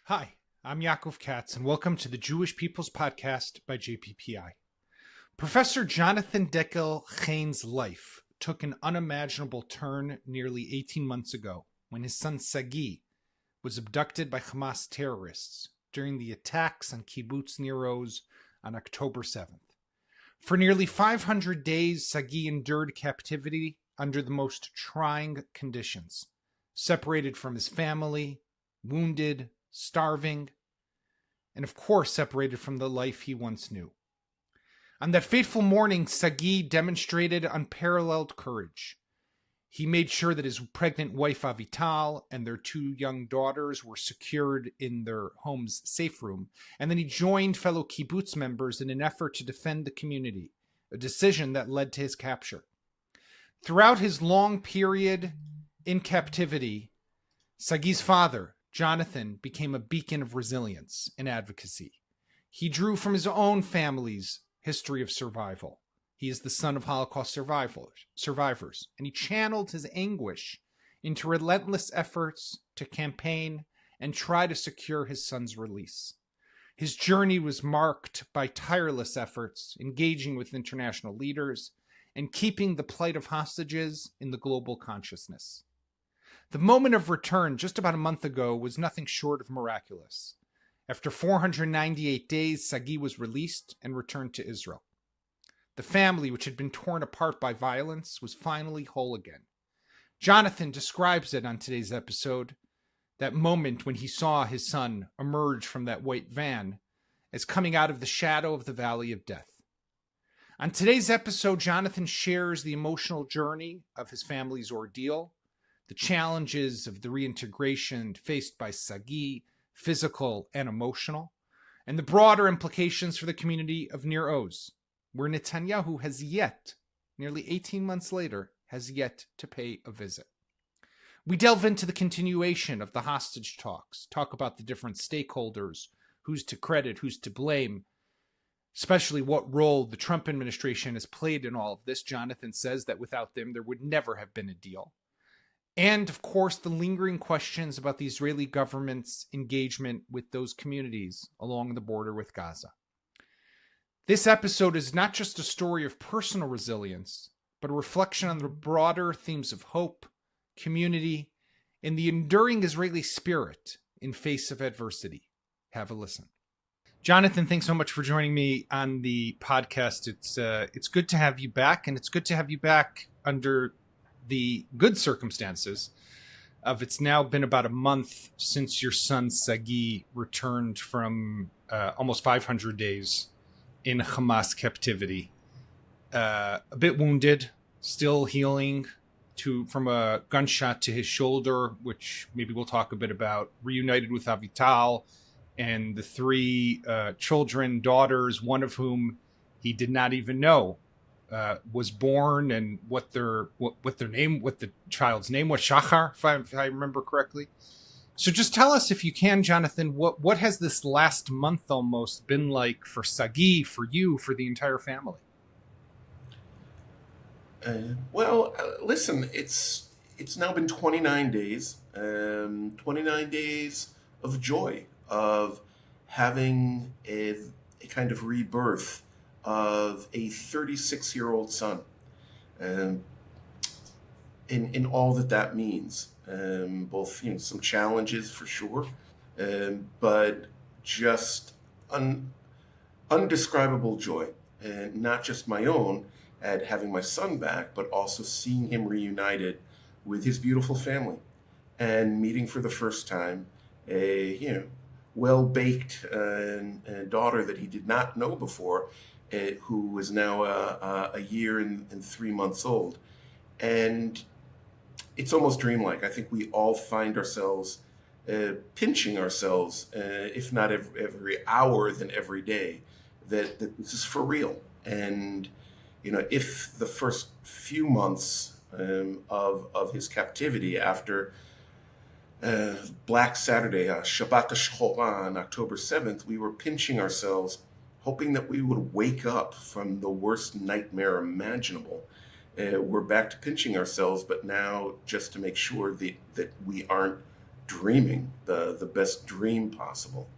Hi, I'm Yaakov Katz, and welcome to the Jewish People's Podcast by JPPI. Professor Jonathan Dekel-Chen's life took an unimaginable turn nearly 18 months ago when his son Sagui was abducted by Hamas terrorists during the attacks on Kibbutz Nir Oz on October 7th. For nearly 500 days, Sagui endured captivity under the most trying conditions, separated from his family, wounded, starving, and of course separated from the life he once knew. On that fateful morning, Sagui demonstrated unparalleled courage. He made sure that his pregnant wife Avital and their two young daughters were secured in their home's safe room, and then he joined fellow kibbutz members in an effort to defend the community, a decision that led to his capture. Throughout his long period in captivity, Sagui's father, Jonathan, became a beacon of resilience and advocacy. He drew from his own family's history of survival. He is the son of Holocaust survivors, and he channeled his anguish into relentless efforts to campaign and try to secure his son's release. His journey was marked by tireless efforts, engaging with international leaders, and keeping the plight of hostages in the global consciousness. The moment of return just about a month ago was nothing short of miraculous. After 498 days, Sagui was released and returned to Israel. The family, which had been torn apart by violence, was finally whole again. Jonathan describes it on today's episode, that moment when he saw his son emerge from that white van, as coming out of the shadow of the valley of death. On today's episode, Jonathan shares the emotional journey of his family's ordeal, the challenges of the reintegration faced by Sagui, physical and emotional, and the broader implications for the community of Nir Oz, where Netanyahu has yet, nearly 18 months later, has yet to pay a visit. We delve into the continuation of the hostage talks, talk about the different stakeholders, who's to credit, who's to blame, especially what role the Trump administration has played in all of this. Jonathan says that without them, there would never have been a deal. And, of course, the lingering questions about the Israeli government's engagement with those communities along the border with Gaza. This episode is not just a story of personal resilience, but a reflection on the broader themes of hope, community, and the enduring Israeli spirit in face of adversity. Have a listen. Jonathan, thanks so much for joining me on the podcast. It's good to have you back, and it's good to have you back under the good circumstances of it's now been about a month since your son Sagui returned from almost 500 days in Hamas captivity. A bit wounded, still healing from a gunshot to his shoulder, which maybe we'll talk a bit about, reunited with Avital and the three daughters, one of whom he did not even know was born, and what the child's name was, Shachar, if I remember correctly. So just tell us, if you can, Jonathan, what has this last month almost been like for Sagui, for you, for the entire family? Listen, it's now been 29 days, 29 days of joy, of having a kind of rebirth of a 36-year-old son, in all that means, both some challenges for sure, but just undescribable joy, and not just my own at having my son back, but also seeing him reunited with his beautiful family and meeting for the first time a well-baked daughter that he did not know before, who is now a year and 3 months old. And it's almost dreamlike. I think we all find ourselves pinching ourselves, if not every hour, then every day, that this is for real. And if the first few months of his captivity after Black Saturday, Shabbat HaShchorah on October 7th, we were pinching ourselves, hoping that we would wake up from the worst nightmare imaginable. We're back to pinching ourselves, but now just to make sure that we aren't dreaming the best dream possible.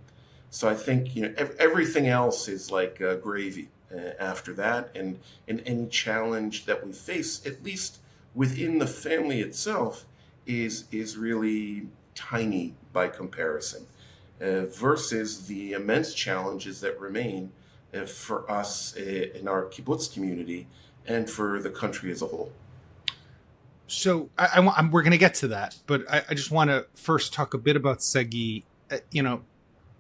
So I think everything else is like gravy after that, and any challenge that we face, at least within the family itself, is really tiny by comparison, versus the immense challenges that remain for us in our kibbutz community and for the country as a whole. So we're going to get to that, but I just want to first talk a bit about Sagui.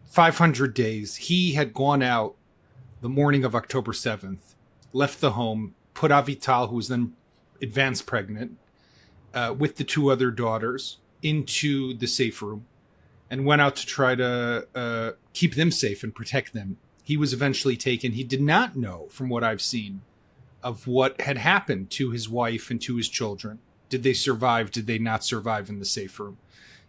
500 days. He had gone out the morning of October 7th, left the home, put Avital, who was then advanced pregnant, with the two other daughters into the safe room and went out to try to keep them safe and protect them. He was eventually taken. He did not know, from what I've seen, of what had happened to his wife and to his children. Did they survive? Did they not survive in the safe room?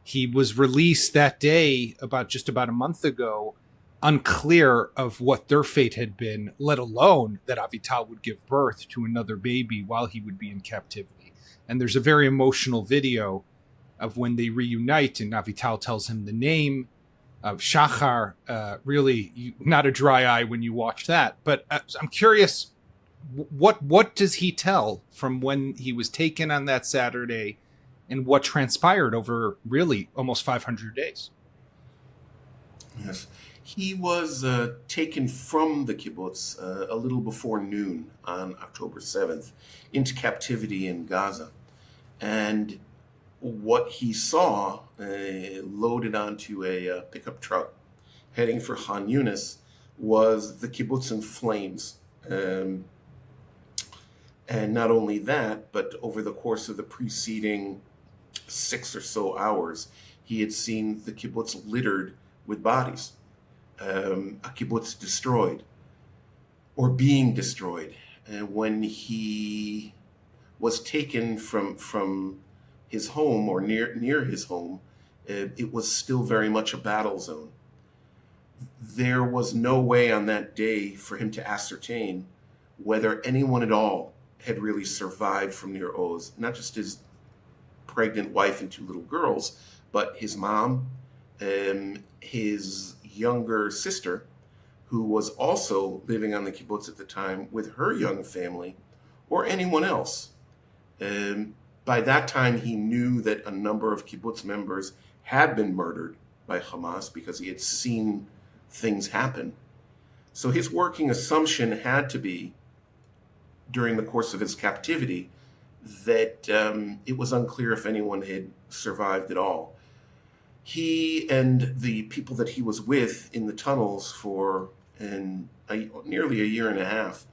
He was released that day, just about a month ago, unclear of what their fate had been, let alone that Avital would give birth to another baby while he would be in captivity. And there's a very emotional video of when they reunite, and Avital tells him the name of Shachar. Really, not a dry eye when you watch that. But I'm curious, what does he tell from when he was taken on that Saturday and what transpired over really almost 500 days? Yes. He was taken from the kibbutz a little before noon on October 7th into captivity in Gaza. And what he saw loaded onto a pickup truck heading for Khan Yunis was the kibbutz in flames. And not only that, but over the course of the preceding 6 or so hours, he had seen the kibbutz littered with bodies, a kibbutz destroyed or being destroyed. And when he was taken from his home or near his home, it was still very much a battle zone. There was no way on that day for him to ascertain whether anyone at all had really survived from Nir Oz, not just his pregnant wife and two little girls, but his mom, his younger sister, who was also living on the kibbutz at the time with her young family, or anyone else. By that time, he knew that a number of kibbutz members had been murdered by Hamas because he had seen things happen. So his working assumption had to be, during the course of his captivity, that it was unclear if anyone had survived at all. He and the people that he was with in the tunnels for nearly a year and a half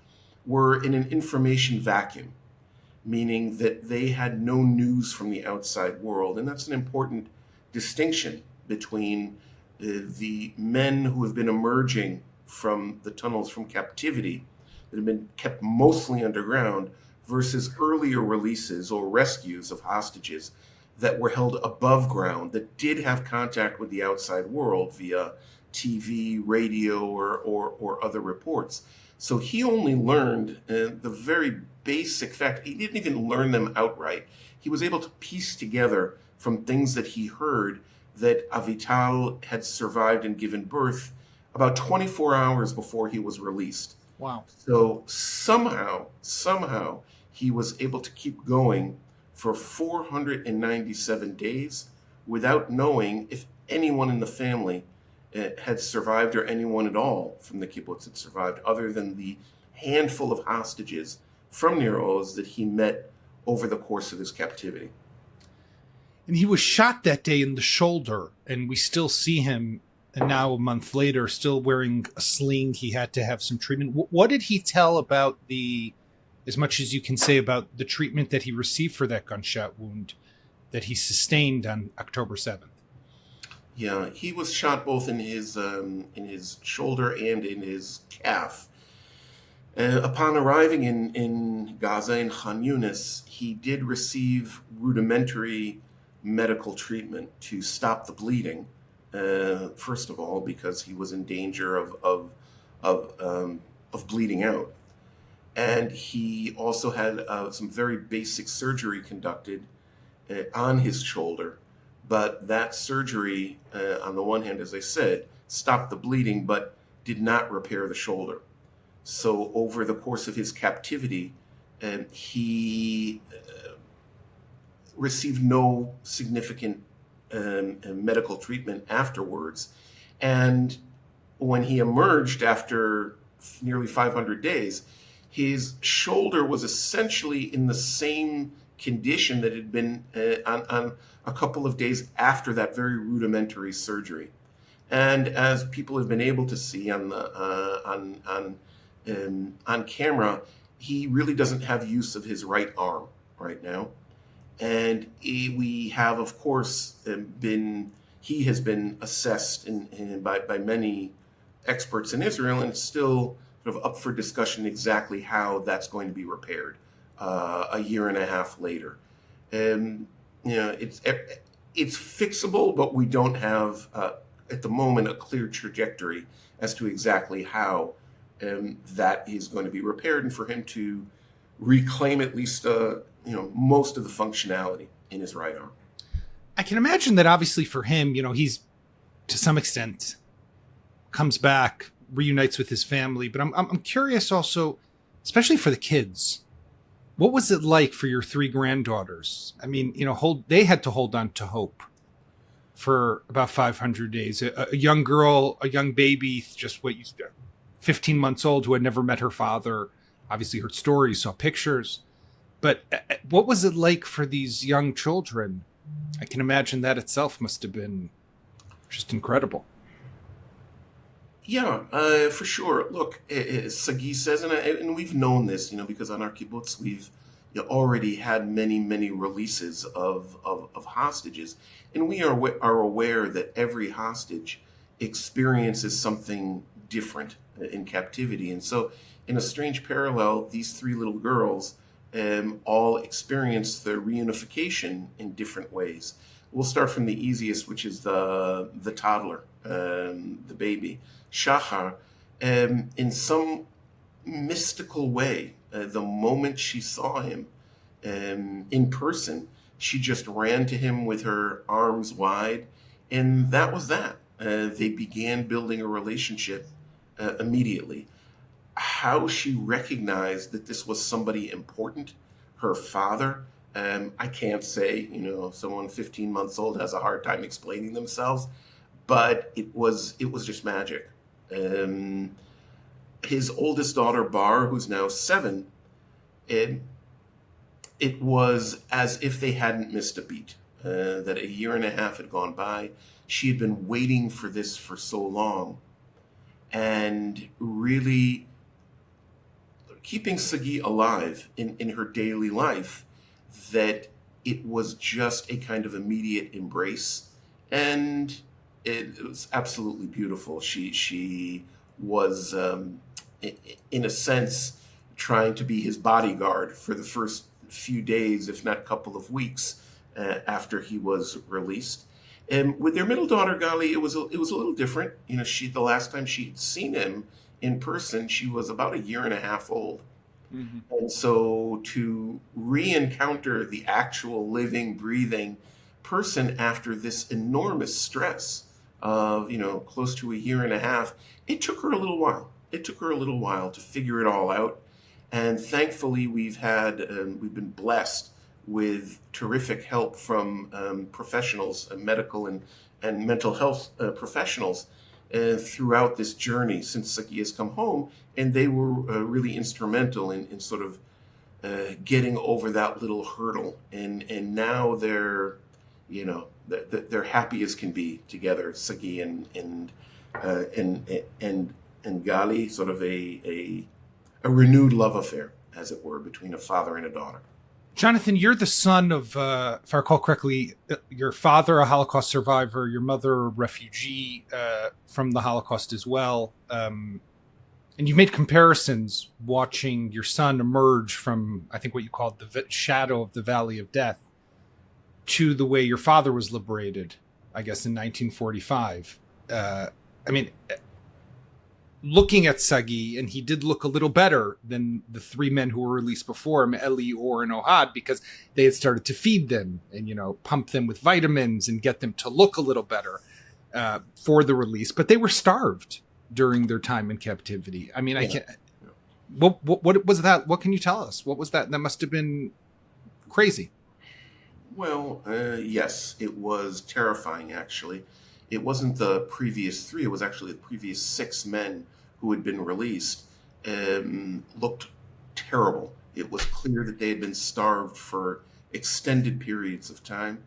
were in an information vacuum, meaning that they had no news from the outside world. And that's an important distinction between the men who have been emerging from the tunnels from captivity that have been kept mostly underground versus earlier releases or rescues of hostages that were held above ground that did have contact with the outside world via TV, radio, or other reports. So he only learned the very basic fact. He didn't even learn them outright. He was able to piece together from things that he heard that Avital had survived and given birth about 24 hours before he was released. Wow. So somehow he was able to keep going for 497 days without knowing if anyone in the family had survived or anyone at all from the kibbutz had survived, other than the handful of hostages from Nir Oz that he met over the course of his captivity. And he was shot that day in the shoulder, and we still see him, and now a month later, still wearing a sling. He had to have some treatment. What did he tell about as much as you can say about the treatment that he received for that gunshot wound that he sustained on October 7th? Yeah, he was shot both in his shoulder and in his calf. Upon arriving in Gaza, in Khan Yunis, he did receive rudimentary medical treatment to stop the bleeding. First of all, because he was in danger of bleeding out, and he also had some very basic surgery conducted on his shoulder But that surgery, on the one hand, as I said, stopped the bleeding, but did not repair the shoulder. So over the course of his captivity, he received no significant medical treatment afterwards. And when he emerged after nearly 500 days, his shoulder was essentially in the same condition that had been on a couple of days after that very rudimentary surgery. And as people have been able to see on camera, he really doesn't have use of his right arm right now. And we have, of course, he has been assessed by many experts in Israel, and it's still sort of up for discussion exactly how that's going to be repaired a year and a half later. It's fixable, but we don't have at the moment a clear trajectory as to exactly how that is going to be repaired, and for him to reclaim at least most of the functionality in his right arm. I can imagine that obviously for him, he's to some extent comes back, reunites with his family, but I'm curious also, especially for the kids, what was it like for your three granddaughters? I mean, they had to hold on to hope for about 500 days. A young girl, a young baby, 15 months old, who had never met her father, obviously heard stories, saw pictures. But what was it like for these young children? I can imagine that itself must have been just incredible. Yeah, for sure. Look, Sagui says, and we've known this, because on our kibbutz we've already had many, many releases of hostages, and we are aware that every hostage experiences something different in captivity. And so, in a strange parallel, these three little girls all experience the reunification in different ways. We'll start from the easiest, which is the toddler, the baby, Shachar. In some mystical way, the moment she saw him in person, she just ran to him with her arms wide, and that was that. They began building a relationship immediately. How she recognized that this was somebody important, her father, I can't say. Someone 15 months old has a hard time explaining themselves, but it was just magic. His oldest daughter, Bar, who's now 7, it was as if they hadn't missed a beat. That a year and a half had gone by. She had been waiting for this for so long, and really keeping Sagui alive in her daily life, that it was just a kind of immediate embrace, and it was absolutely beautiful. She was, in a sense, trying to be his bodyguard for the first few days, if not couple of weeks, after he was released. And with their middle daughter, Gali, it was a little different. The last time she had seen him in person, she was about a year and a half old. Mm-hmm. And so to re-encounter the actual living, breathing person after this enormous stress of, close to a year and a half, it took her a little while. It took her a little while to figure it all out. And thankfully, we've been blessed with terrific help from professionals, medical and mental health professionals, throughout this journey since Sagui has come home, and they were really instrumental in sort of getting over that little hurdle. And now they're happy as can be together, Sagui and Gali, sort of a renewed love affair, as it were, between a father and a daughter. Jonathan, you're the son of, if I recall correctly, your father, a Holocaust survivor, your mother, a refugee from the Holocaust as well. And you made comparisons watching your son emerge from, I think, what you called the shadow of the Valley of Death to the way your father was liberated, I guess, in 1945. looking at Sagui, and he did look a little better than the three men who were released before him, Eli, Or, and Ohad, because they had started to feed them and, pump them with vitamins and get them to look a little better for the release. But they were starved during their time in captivity. I mean, I can't. What was that? What can you tell us? What was that? That must have been crazy. Well, yes, it was terrifying, actually. It wasn't the previous three, it was actually the previous 6 men who had been released. Looked terrible. It was clear that they had been starved for extended periods of time,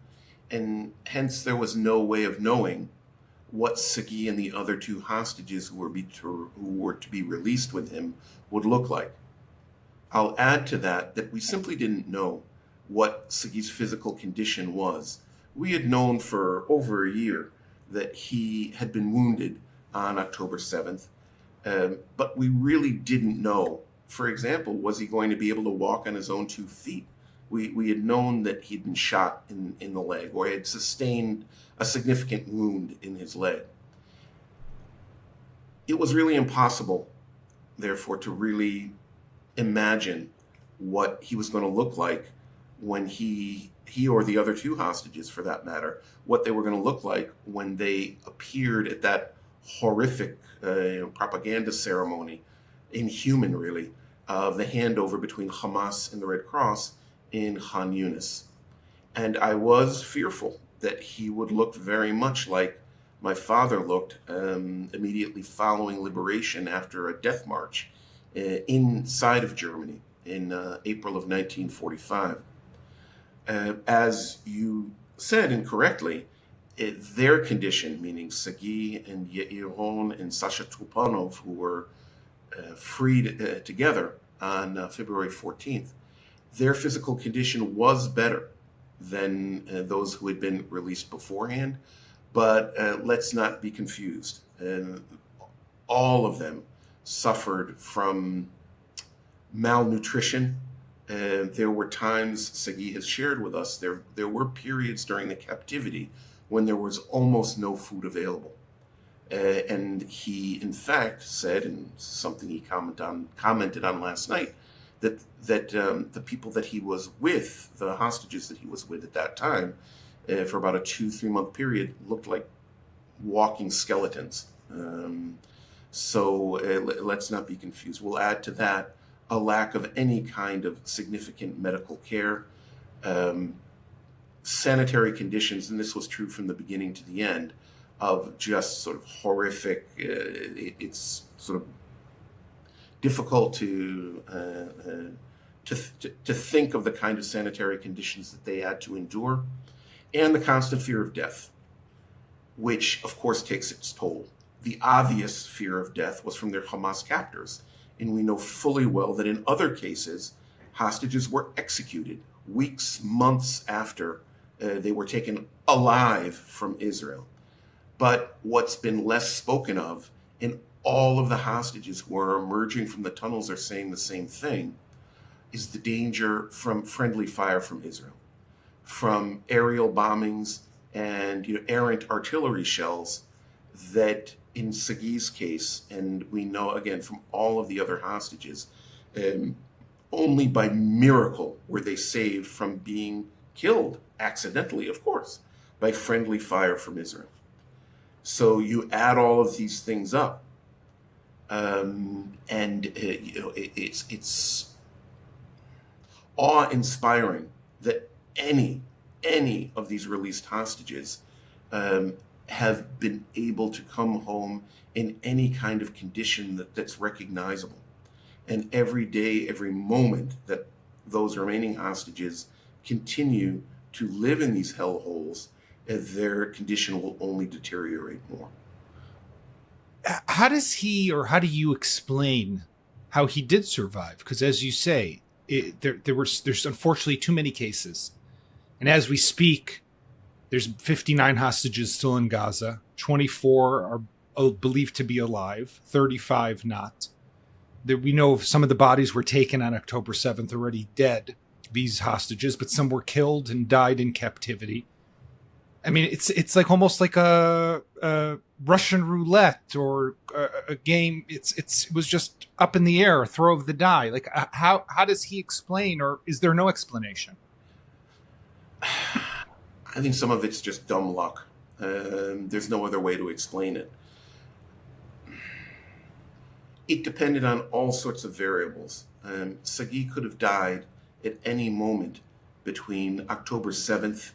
and hence there was no way of knowing what Sagui and the other 2 hostages who were to be released with him would look like. I'll add to that we simply didn't know what Sagui's physical condition was. We had known for over a year that he had been wounded on October 7th, but we really didn't know. For example, was he going to be able to walk on his own 2 feet? We had known that he'd been shot in the leg, or had sustained a significant wound in his leg. It was really impossible, therefore, to really imagine what he was going to look like when he or the other 2 hostages, for that matter, what they were going to look like when they appeared at that horrific propaganda ceremony, inhuman really, of the handover between Hamas and the Red Cross in Khan Yunis. And I was fearful that he would look very much like my father looked immediately following liberation after a death march inside of Germany in April of 1945. As you said incorrectly, their condition, meaning Sagui and Yaron and Sasha Trupanov, who were freed together on February 14th, their physical condition was better than those who had been released beforehand. But let's not be confused. All of them suffered from malnutrition. There were times, Sagui has shared with us, there were periods during the captivity when there was almost no food available. And he, in fact, said, and something he commented on last night, that the people that he was with, the hostages that he was with at that time, for about a 2-3 month period, looked like walking skeletons. So let's not be confused. We'll add to that a lack of any kind of significant medical care, sanitary conditions, and this was true from the beginning to the end, of just sort of horrific. It's sort of difficult to think of the kind of sanitary conditions that they had to endure, and the constant fear of death, which of course takes its toll. The obvious fear of death was from their Hamas captors, and we know fully well that in other cases, hostages were executed weeks, months after they were taken alive from Israel. But what's been less spoken of, and all of the hostages who are emerging from the tunnels are saying the same thing, is the danger from friendly fire from Israel, from aerial bombings and errant artillery shells that, in Sagui's case, and we know again from all of the other hostages, only by miracle were they saved from being killed, accidentally, of course, by friendly fire from Israel. So you add all of these things up, and it's awe-inspiring that any of these released hostages have been able to come home in any kind of condition that's recognizable. And every day, every moment that those remaining hostages continue to live in these hellholes, their condition will only deteriorate more. How does he, or how do you explain how he did survive? Because as you say, there's unfortunately too many cases. And as we speak, there's 59 hostages still in Gaza. 24 are believed to be alive, 35 not. We know some of the bodies were taken on October 7th already dead, these hostages, but some were killed and died in captivity. I mean, it's like almost like a Russian roulette or a game. It was just up in the air, a throw of the die. Like how does he explain, or is there no explanation? I think some of it's just dumb luck. There's no other way to explain it. It depended on all sorts of variables. Sagui could have died at any moment between October 7th,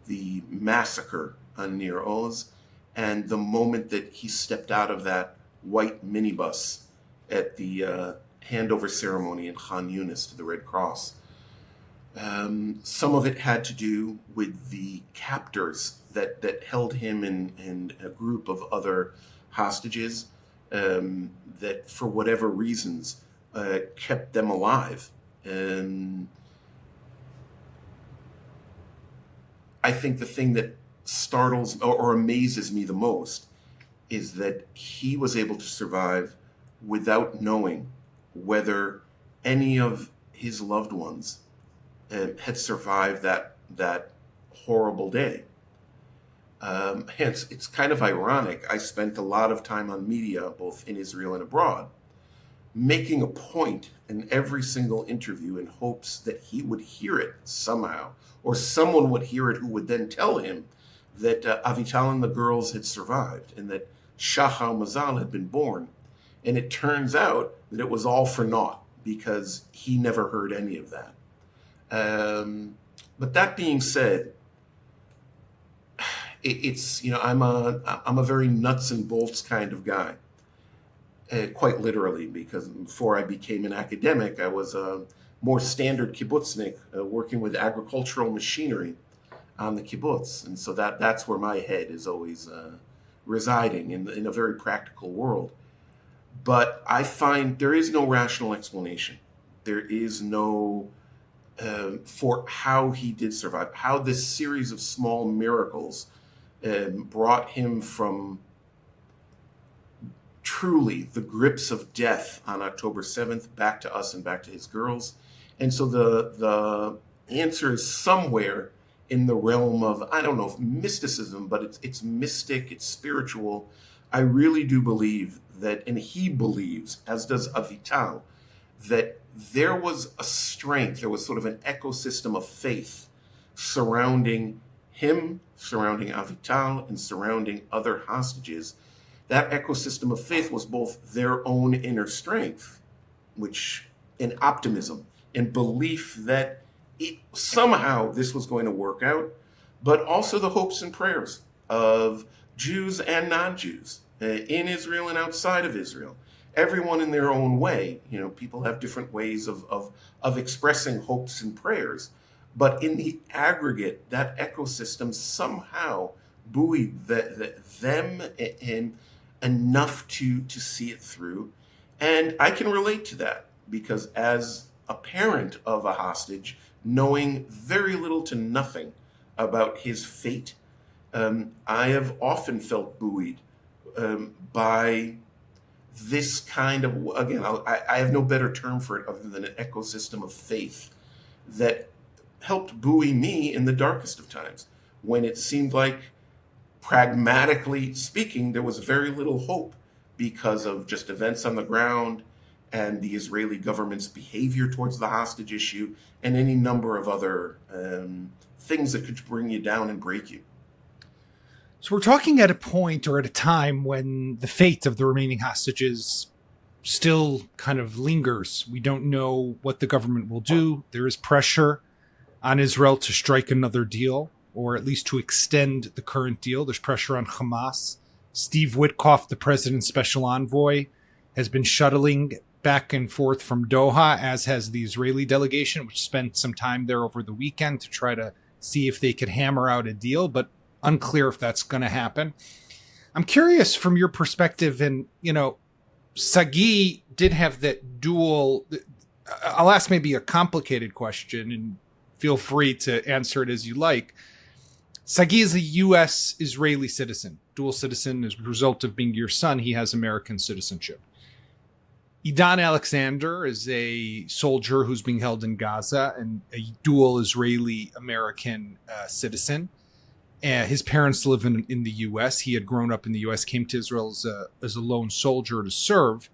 the massacre on Nir Oz, and the moment that he stepped out of that white minibus at the handover ceremony in Khan Yunis to the Red Cross. Some of it had to do with the captors that held him and a group of other hostages that, for whatever reasons, kept them alive. I think the thing that startles or amazes me the most is that he was able to survive without knowing whether any of his loved ones had survived that horrible day. It's kind of ironic. I spent a lot of time on media, both in Israel and abroad, making a point in every single interview in hopes that he would hear it somehow, or someone would hear it who would then tell him that Avital and the girls had survived and that Shachar Mazal had been born. And it turns out that it was all for naught because he never heard any of that. But that being said, I'm a very nuts and bolts kind of guy, quite literally, because before I became an academic, I was a more standard kibbutznik, working with agricultural machinery on the kibbutz, and so that's where my head is always residing in a very practical world. But I find there is no rational explanation. There is no for how he did survive, how this series of small miracles brought him from truly the grips of death on October 7th back to us and back to his girls. And so the answer is somewhere in the realm of, I don't know if mysticism, but it's mystic, it's spiritual. I really do believe that, and he believes, as does Avital, that there was a strength, there was sort of an ecosystem of faith surrounding him, surrounding Avital, and surrounding other hostages. That ecosystem of faith was both their own inner strength, and optimism, and belief that somehow this was going to work out, but also the hopes and prayers of Jews and non-Jews in Israel and outside of Israel. Everyone in their own way. People have different ways of expressing hopes and prayers. But in the aggregate, that ecosystem somehow buoyed them in enough to see it through. And I can relate to that because as a parent of a hostage, knowing very little to nothing about his fate, I have often felt buoyed by this kind of, again, I have no better term for it other than an ecosystem of faith that helped buoy me in the darkest of times when it seemed like, pragmatically speaking, there was very little hope because of just events on the ground and the Israeli government's behavior towards the hostage issue and any number of other things that could bring you down and break you. So we're talking at a point or at a time when the fate of the remaining hostages still kind of lingers. We don't know what the government will do. There is pressure on Israel to strike another deal, or at least to extend the current deal. There's pressure on Hamas. Steve Witkoff, the president's special envoy, has been shuttling back and forth from Doha, as has the Israeli delegation, which spent some time there over the weekend to try to see if they could hammer out a deal, but unclear if that's going to happen. I'm curious from your perspective, and, Sagui did have that dual, I'll ask maybe a complicated question and feel free to answer it as you like. Sagui is a U.S. Israeli citizen, dual citizen. As a result of being your son, he has American citizenship. Idan Alexander is a soldier who's being held in Gaza and a dual Israeli-American citizen. His parents live in the U.S. He had grown up in the U.S., came to Israel as a lone soldier to serve.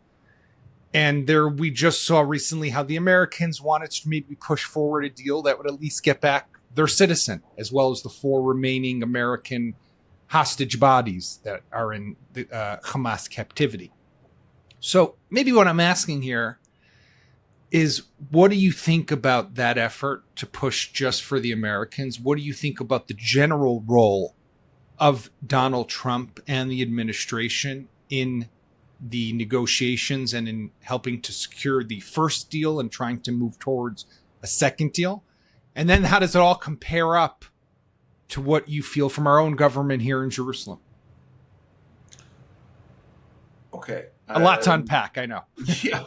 And there, we just saw recently how the Americans wanted to maybe push forward a deal that would at least get back their citizen, as well as the 4 remaining American hostage bodies that are in the Hamas captivity. So maybe what I'm asking here is, what do you think about that effort to push just for the Americans? What do you think about the general role of Donald Trump and the administration in the negotiations and in helping to secure the first deal and trying to move towards a second deal? And then how does it all compare up to what you feel from our own government here in Jerusalem? Okay. A lot to unpack, I know. Yeah,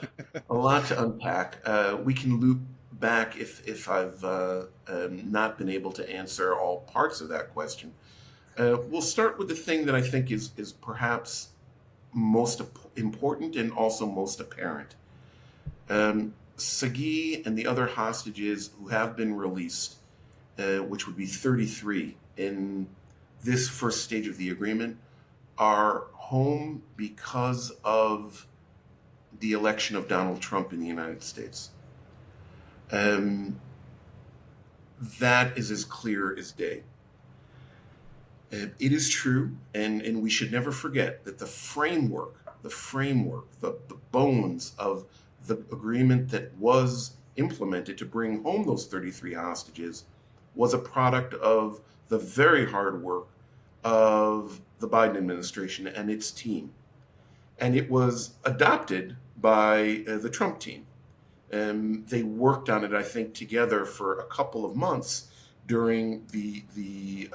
a lot to unpack. We can loop back if I've not been able to answer all parts of that question. We'll start with the thing that I think is perhaps most important and also most apparent. Sagui and the other hostages who have been released, which would be 33 in this first stage of the agreement, are home because of the election of Donald Trump in the United States. That is as clear as day. It is true, and we should never forget that the bones of the agreement that was implemented to bring home those 33 hostages was a product of the very hard work of the Biden administration and its team. And it was adopted by the Trump team. They worked on it, I think, together for a couple of months during the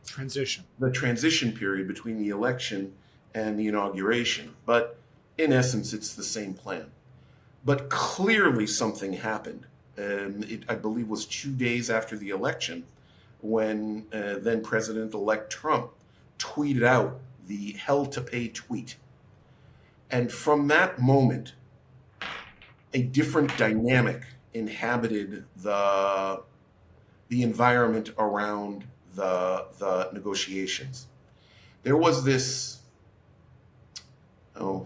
transition period between the election and the inauguration. But in essence, it's the same plan. But clearly something happened. I believe was 2 days after the election when then President-elect Trump tweeted out the hell to pay tweet. And from that moment, a different dynamic inhabited the environment around the negotiations. There was this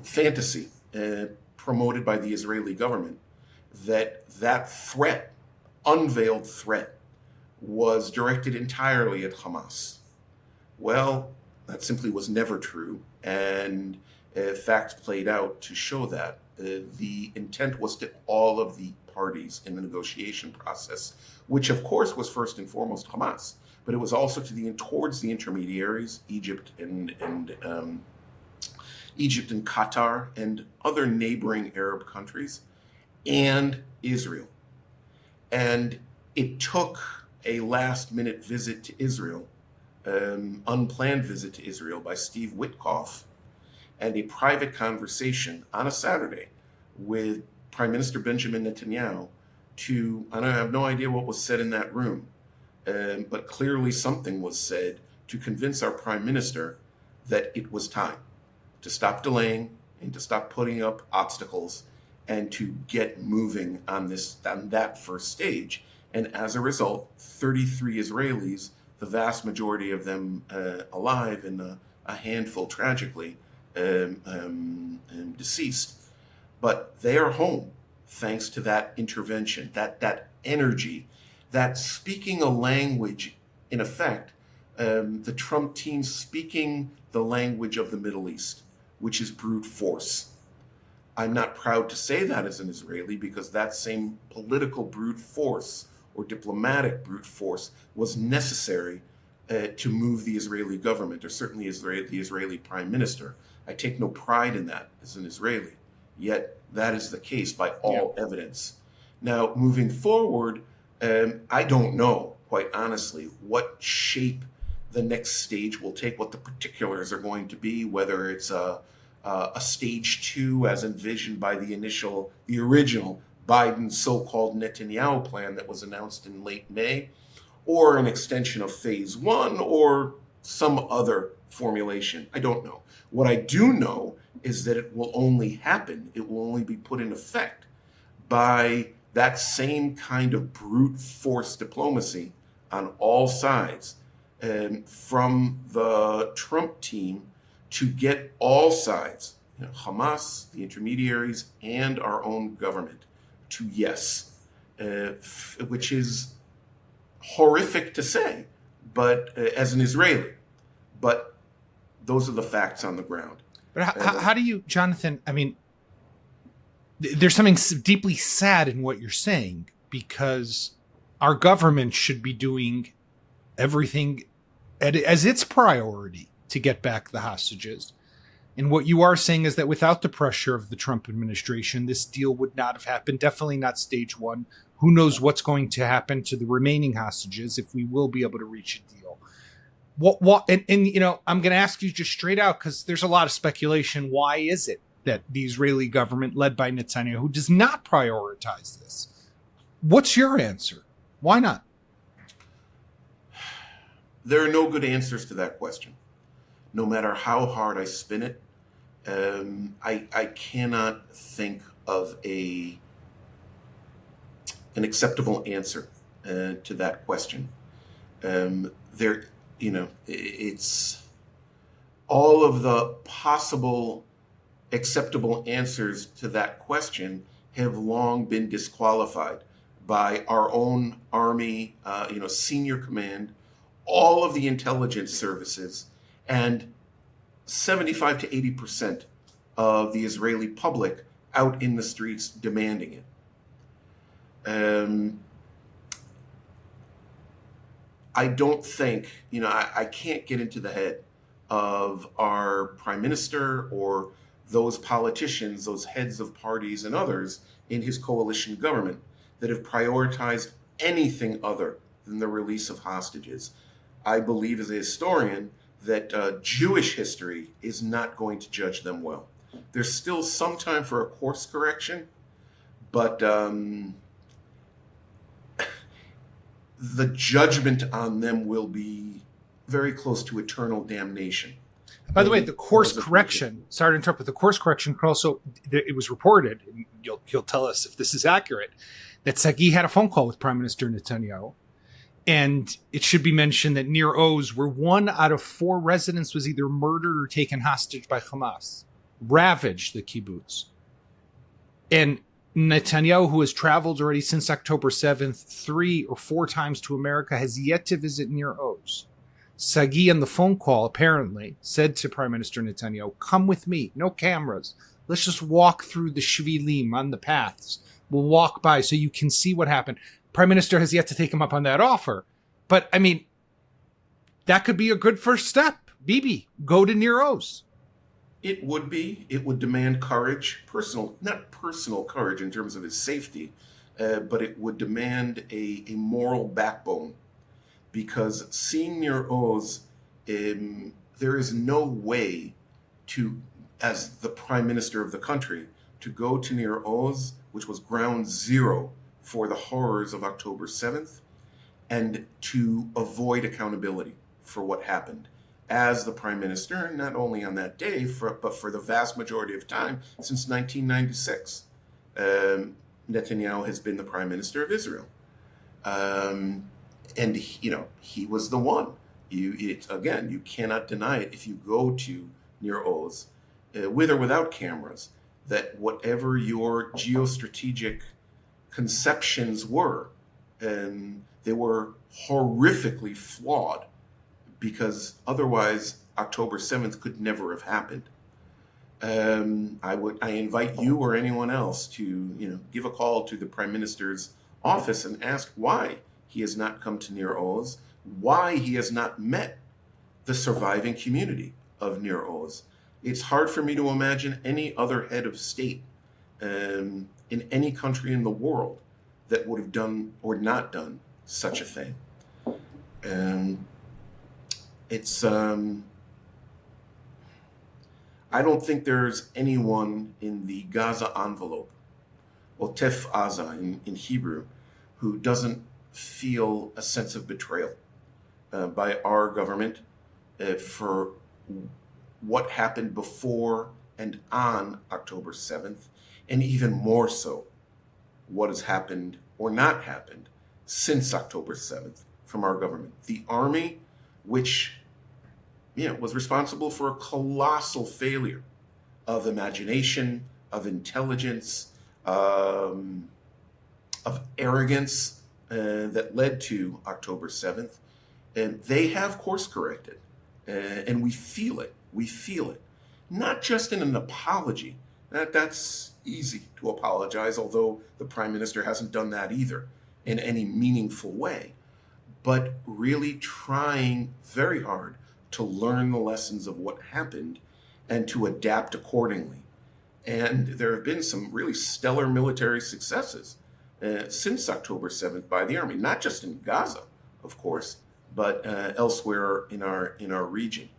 fantasy promoted by the Israeli government that threat, unveiled threat, was directed entirely at Hamas. Well, that simply was never true, and facts played out to show that. The intent was to all of the parties in the negotiation process, which of course was first and foremost Hamas, but it was also towards the intermediaries, Egypt and Qatar and other neighboring Arab countries, and Israel. And it took a last-minute visit to Israel, unplanned visit to Israel by Steve Witkoff, and a private conversation on a Saturday with Prime Minister Benjamin Netanyahu I have no idea what was said in that room, but clearly something was said to convince our Prime Minister that it was time to stop delaying and to stop putting up obstacles and to get moving on that first stage. And as a result, 33 Israelis, the vast majority of them alive and a handful tragically deceased, but they are home thanks to that intervention, that energy, that speaking a language, in effect, the Trump team speaking the language of the Middle East, which is brute force. I'm not proud to say that as an Israeli, because that same political brute force or diplomatic brute force was necessary to move the Israeli government, or certainly the Israeli prime minister. I take no pride in that as an Israeli, yet that is the case by all evidence. Now, moving forward, I don't know, quite honestly, what shape the next stage will take, what the particulars are going to be, whether it's a stage 2 as envisioned by the original Biden so-called Netanyahu plan that was announced in late May, or an extension of phase 1, or some other formulation. I don't know. What I do know is that it will only happen, it will only be put in effect by that same kind of brute force diplomacy on all sides from the Trump team to get all sides, Hamas, the intermediaries, and our own government, to yes, which is horrific to say, but as an Israeli, but those are the facts on the ground. But how do you, Jonathan? I mean, there's something deeply sad in what you're saying, because our government should be doing everything as its priority to get back the hostages. And what you are saying is that without the pressure of the Trump administration, this deal would not have happened. Definitely not stage one. Who knows what's going to happen to the remaining hostages, if we will be able to reach a deal. I'm going to ask you just straight out, because there's a lot of speculation. Why is it that the Israeli government, led by Netanyahu, does not prioritize this? What's your answer? Why not? There are no good answers to that question. No matter how hard I spin it, I cannot think of an acceptable answer to that question. It's all of the possible acceptable answers to that question have long been disqualified by our own army, senior command, all of the intelligence services, and 75 to 80% of the Israeli public out in the streets demanding it. I don't think, I can't get into the head of our prime minister or those politicians, those heads of parties and others in his coalition government that have prioritized anything other than the release of hostages. I believe, as a historian, that Jewish history is not going to judge them well. There's still some time for a course correction, but the judgment on them will be very close to eternal damnation. By the way, the course correction, sorry to interrupt, but the course correction could also, it was reported, and you'll tell us if this is accurate, that Sagui had a phone call with Prime Minister Netanyahu. And it should be mentioned that Nir Oz, where 1 out of 4 residents was either murdered or taken hostage by Hamas, ravaged the kibbutz. And Netanyahu, who has traveled already since October 7th 3 or 4 times to America, has yet to visit Nir Oz. Sagui, on the phone call, apparently said to Prime Minister Netanyahu, "Come with me, no cameras. Let's just walk through the shvilim on the paths. We'll walk by so you can see what happened." Prime Minister has yet to take him up on that offer. But, I mean, that could be a good first step. Bibi, go to Nir Oz. It would be. It would demand courage, not personal courage in terms of his safety, but it would demand a moral backbone. Because seeing Nir Oz, there is no way to, as the prime minister of the country, to go to Nir Oz, which was ground zero for the horrors of October 7th, and to avoid accountability for what happened. As the prime minister, not only on that day, but for the vast majority of time since 1996, Netanyahu has been the prime minister of Israel. And he was the one. You cannot deny it if you go to Nir Oz, with or without cameras, that whatever your geostrategic conceptions were, they were horrifically flawed, because otherwise October 7th could never have happened. I invite you or anyone else to give a call to the Prime Minister's office and ask why he has not come to Nir Oz, why he has not met the surviving community of Nir Oz. It's hard for me to imagine any other head of state in any country in the world that would have done or not done such a thing. I don't think there's anyone in the Gaza envelope, Otef Aza in Hebrew, who doesn't feel a sense of betrayal by our government for what happened before and on October 7th, and even more so, what has happened or not happened since October 7th from our government. The army which was responsible for a colossal failure of imagination, of intelligence, of arrogance that led to October 7th. And they have course corrected. And we feel it. We feel it. Not just in an apology. That's easy to apologize, although the prime minister hasn't done that either in any meaningful way. But really trying very hard to learn the lessons of what happened and to adapt accordingly. And there have been some really stellar military successes since October 7th by the army, not just in Gaza, of course, but elsewhere in our region.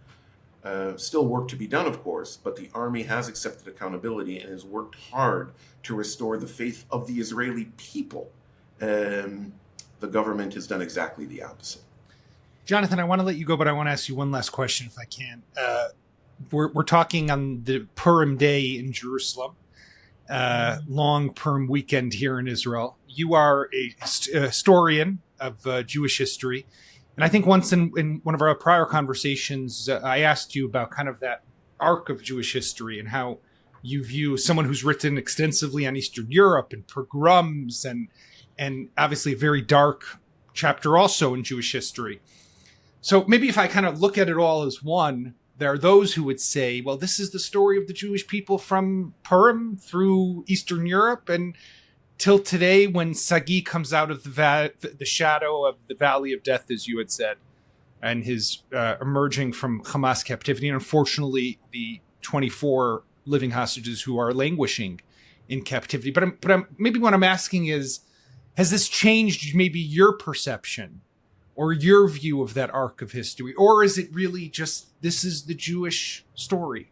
Still work to be done, of course, but the army has accepted accountability and has worked hard to restore the faith of the Israeli people. The government has done exactly the opposite. Jonathan, I want to let you go, but I want to ask you one last question if I can. We're talking on the Purim day in Jerusalem, long Purim weekend here in Israel. You are a historian of Jewish history. And I think once in one of our prior conversations, I asked you about kind of that arc of Jewish history and how you view someone who's written extensively on Eastern Europe and pogroms and obviously a very dark chapter also in Jewish history. So maybe if I kind of look at it all as one, there are those who would say, well, this is the story of the Jewish people from Purim through Eastern Europe and till today when Sagui comes out of the shadow of the valley of death, as you had said, and his emerging from Hamas captivity. And unfortunately, the 24 living hostages who are languishing in captivity. But maybe what I'm asking is, has this changed maybe your perception or your view of that arc of history? Or is it really just, this is the Jewish story?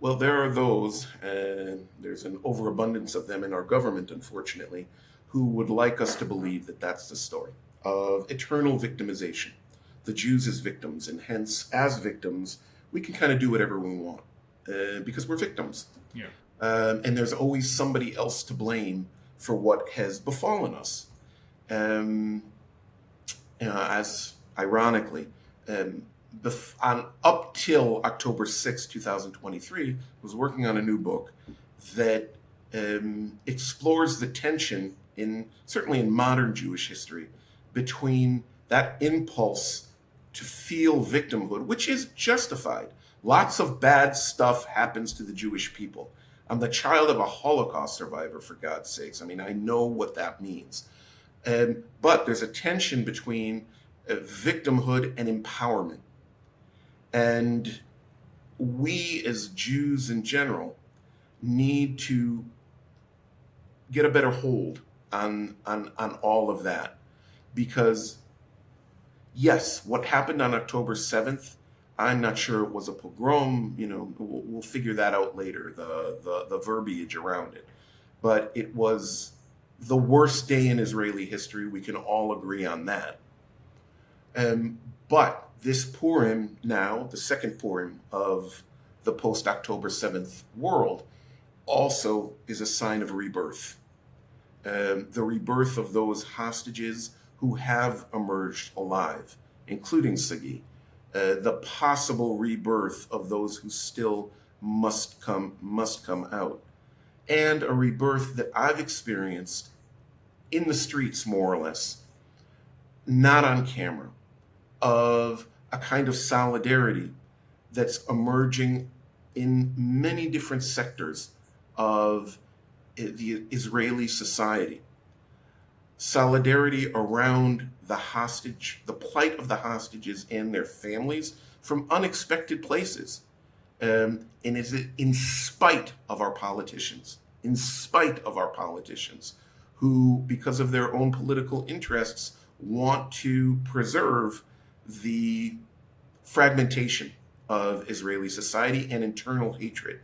Well, there are those, and there's an overabundance of them in our government, unfortunately, who would like us to believe that that's the story of eternal victimization. The Jews as victims, and hence, as victims, we can kind of do whatever we want because we're victims. Yeah. And there's always somebody else to blame for what has befallen us. As ironically, up till October 6, 2023, was working on a new book that explores the tension certainly in modern Jewish history between that impulse to feel victimhood, which is justified. Lots of bad stuff happens to the Jewish people. I'm the child of a Holocaust survivor, for God's sakes. I mean, I know what that means. But there's a tension between victimhood and empowerment. And we as Jews in general need to get a better hold on all of that. Because, yes, what happened on October 7th, I'm not sure it was a pogrom. We'll figure that out later, the verbiage around it. But it was the worst day in Israeli history. We can all agree on that. But this Purim now, the second Purim of the post-October 7th world, also is a sign of rebirth. The rebirth of those hostages who have emerged alive, including Sagui. The possible rebirth of those who still must come out. And a rebirth that I've experienced in the streets, more or less, not on camera, of a kind of solidarity that's emerging in many different sectors of the Israeli society. Solidarity around the plight of the hostages and their families from unexpected places. And is it in spite of our politicians, who, because of their own political interests, want to preserve the fragmentation of Israeli society and internal hatred.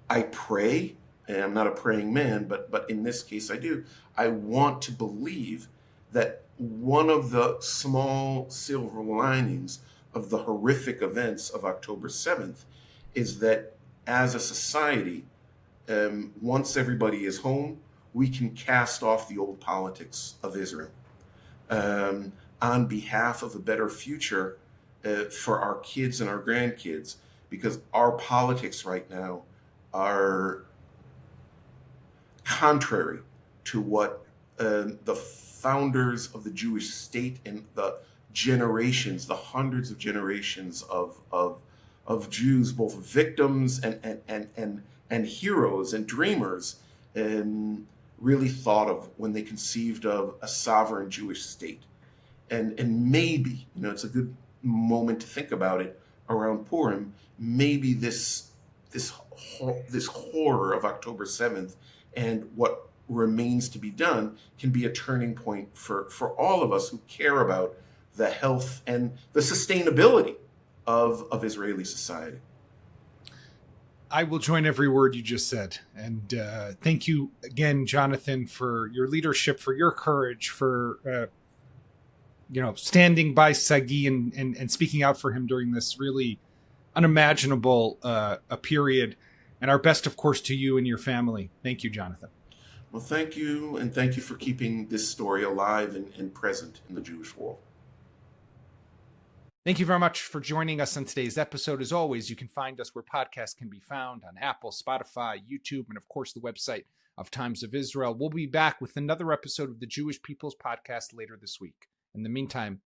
I pray, and I'm not a praying man, but in this case I do, I want to believe that one of the small silver linings of the horrific events of October 7th is that as a society, once everybody is home, we can cast off the old politics of Israel. on behalf of a better future for our kids and our grandkids, because our politics right now are contrary to what the founders of the Jewish state and the generations, the hundreds of generations of Jews, both victims and heroes and dreamers, really thought of when they conceived of a sovereign Jewish state. And maybe, it's a good moment to think about it around Purim. Maybe this horror of October 7th and what remains to be done can be a turning point for all of us who care about the health and the sustainability of Israeli society. I will join every word you just said. And thank you again, Jonathan, for your leadership, for your courage, for standing by Sagui and speaking out for him during this really unimaginable a period. And our best, of course, to you and your family. Thank you, Jonathan. Well, thank you, and thank you for keeping this story alive and present in the Jewish world. Thank you very much for joining us on today's episode. As always, you can find us where podcasts can be found on Apple, Spotify, YouTube, and of course the website of Times of Israel. We'll be back with another episode of the Jewish People's Podcast later this week. In the meantime,